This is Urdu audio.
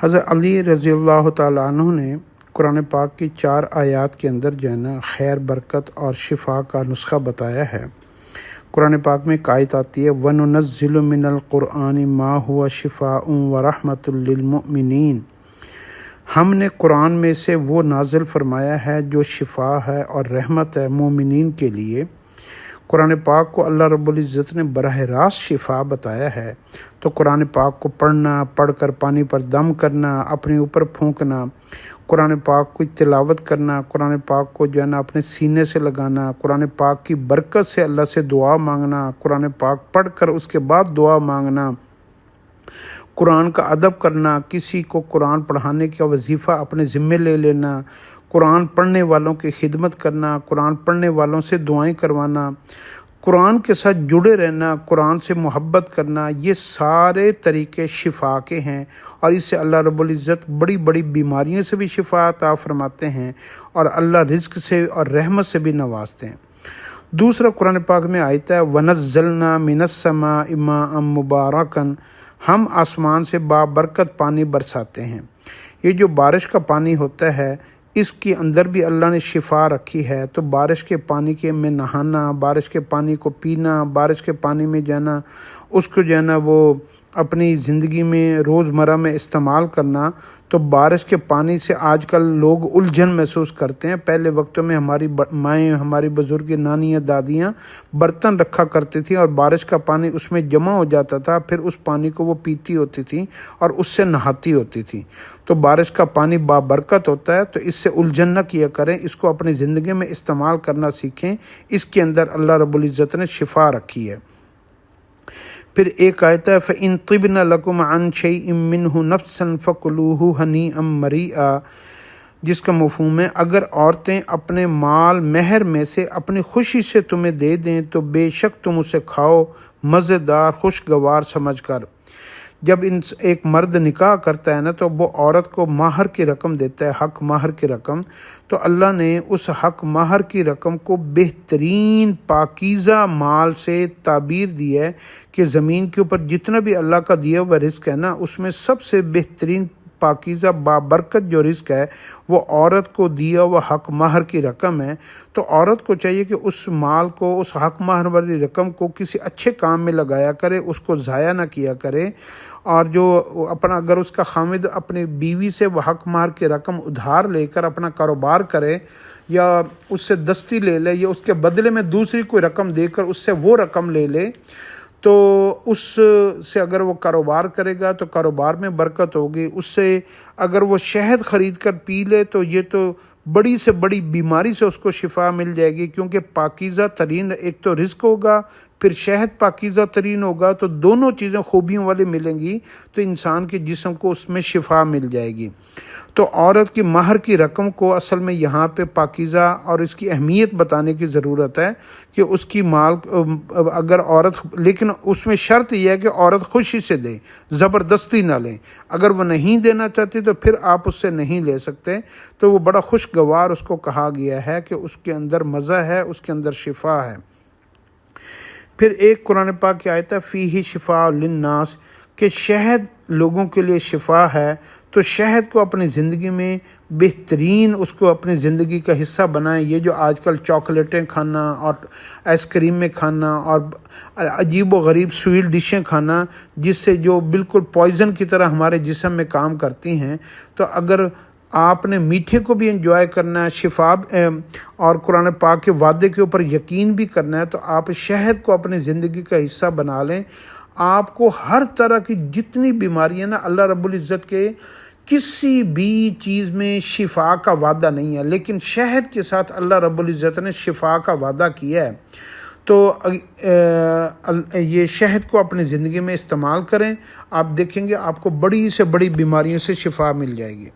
حضرت علی رضی اللہ تعالیٰ عنہ نے قرآن پاک کی 4 آیات کے اندر جو ہے نا خیر، برکت اور شفا کا نسخہ بتایا ہے۔ قرآن پاک میں ایک آیت آتی ہے وَنُنَزِّلُ مِنَ الْقُرْآنِ مَا هُوَ شِفَاءٌ وَرَحْمَةٌ لِّلْمُؤْمِنِينَ، ہم نے قرآن میں سے وہ نازل فرمایا ہے جو شفا ہے اور رحمت ہے مومنین کے لیے۔ قرآن پاک کو اللہ رب العزت نے براہ راست شفا بتایا ہے، تو قرآن پاک کو پڑھنا، پڑھ کر پانی پر دم کرنا، اپنے اوپر پھونکنا، قرآن پاک کو تلاوت کرنا، قرآن پاک کو جو ہے نا اپنے سینے سے لگانا، قرآن پاک کی برکت سے اللہ سے دعا مانگنا، قرآن پاک پڑھ کر اس کے بعد دعا مانگنا، قرآن کا ادب کرنا، کسی کو قرآن پڑھانے کا وظیفہ اپنے ذمے لے لینا، قرآن پڑھنے والوں کی خدمت کرنا، قرآن پڑھنے والوں سے دعائیں کروانا، قرآن کے ساتھ جڑے رہنا، قرآن سے محبت کرنا، یہ سارے طریقے شفا کے ہیں، اور اس سے اللہ رب العزت بڑی بڑی بیماریوں سے بھی شفا عطا فرماتے ہیں، اور اللہ رزق سے اور رحمت سے بھی نوازتے ہیں۔ دوسرا قرآن پاک میں آیت ہے وَنَزَّلْنَا مِنَ السَّمَاءِ مَاءً مُبَارَكًا، ہم آسمان سے بابرکت پانی برساتے ہیں۔ یہ جو بارش کا پانی ہوتا ہے اس کے اندر بھی اللہ نے شفا رکھی ہے، تو بارش کے پانی کے میں نہانا، بارش کے پانی کو پینا، بارش کے پانی میں جانا، اس کو جو ہے نا وہ اپنی زندگی میں روزمرہ میں استعمال کرنا، تو بارش کے پانی سے آج کل لوگ الجھن محسوس کرتے ہیں۔ پہلے وقتوں میں ہماری مائیں، ہماری بزرگ نانیاں، دادیاں برتن رکھا کرتی تھیں اور بارش کا پانی اس میں جمع ہو جاتا تھا، پھر اس پانی کو وہ پیتی ہوتی تھیں اور اس سے نہاتی ہوتی تھیں۔ تو بارش کا پانی بابرکت ہوتا ہے، تو اس سے الجھن نہ کیا کریں، اس کو اپنی زندگی میں استعمال کرنا سیکھیں، اس کے اندر اللہ رب العزت نے شفا رکھی ہے۔ پھر ایک آیت ہے فَإِن طِبْنَ لَكُمْ عَنْ شَيْءٍ مِّنْهُ نَفْسًا فَكُلُوهُ هَنِيئًا مَرِيئًا، جس کا مفہوم ہے اگر عورتیں اپنے مال مہر میں سے اپنی خوشی سے تمہیں دے دیں تو بے شک تم اسے کھاؤ مزیدار خوشگوار سمجھ کر۔ جب ایک مرد نکاح کرتا ہے نا تو وہ عورت کو مہر کی رقم دیتا ہے، حق مہر کی رقم، تو اللہ نے اس حق مہر کی رقم کو بہترین پاکیزہ مال سے تعبیر دی ہے کہ زمین کے اوپر جتنا بھی اللہ کا دیا ہوا رزق ہے نا اس میں سب سے بہترین پاکیزہ بابرکت جو رزق ہے وہ عورت کو دیا ہوا حق مہر کی رقم ہے۔ تو عورت کو چاہیے کہ اس مال کو، اس حق مہر والی رقم کو کسی اچھے کام میں لگایا کرے، اس کو ضائع نہ کیا کرے، اور جو اپنا اگر اس کا خامد اپنی بیوی سے وہ حق مہر کی رقم ادھار لے کر اپنا کاروبار کرے یا اس سے دستی لے لے یا اس کے بدلے میں دوسری کوئی رقم دے کر اس سے وہ رقم لے لے، تو اس سے اگر وہ کاروبار کرے گا تو کاروبار میں برکت ہوگی۔ اس سے اگر وہ شہد خرید کر پی لے تو یہ تو بڑی سے بڑی بیماری سے اس کو شفا مل جائے گی، کیونکہ پاکیزہ ترین ایک تو رزق ہوگا، پھر شہد پاکیزہ ترین ہوگا، تو دونوں چیزیں خوبیوں والے ملیں گی تو انسان کے جسم کو اس میں شفا مل جائے گی۔ تو عورت کی مہر کی رقم کو اصل میں یہاں پہ پاکیزہ اور اس کی اہمیت بتانے کی ضرورت ہے کہ اس کی مال اگر عورت، لیکن اس میں شرط یہ ہے کہ عورت خوشی سے دے، زبردستی نہ لیں۔ اگر وہ نہیں دینا چاہتی تو پھر آپ اس سے نہیں لے سکتے، تو وہ بڑا خوشگوار اس کو کہا گیا ہے کہ اس کے اندر مزہ ہے، اس کے اندر شفا ہے۔ پھر ایک قرآن پاک کی آیت ہے فیہ شفاء للناس، کہ شہد لوگوں کے لیے شفا ہے، تو شہد کو اپنی زندگی میں بہترین اس کو اپنی زندگی کا حصہ بنائیں۔ یہ جو آج کل چاکلیٹیں کھانا اور آئس کریم میں کھانا اور عجیب و غریب سویٹ ڈشیں کھانا جس سے جو بالکل پوائزن کی طرح ہمارے جسم میں کام کرتی ہیں، تو اگر آپ نے میٹھے کو بھی انجوائے کرنا ہے، شفا اور قرآن پاک کے وعدے کے اوپر یقین بھی کرنا ہے، تو آپ شہد کو اپنی زندگی کا حصہ بنا لیں۔ آپ کو ہر طرح کی جتنی بیماریاں نا، اللہ رب العزت کے کسی بھی چیز میں شفا کا وعدہ نہیں ہے، لیکن شہد کے ساتھ اللہ رب العزت نے شفا کا وعدہ کیا ہے۔ تو یہ شہد کو اپنی زندگی میں استعمال کریں، آپ دیکھیں گے آپ کو بڑی سے بڑی بیماریوں سے شفا مل جائے گی۔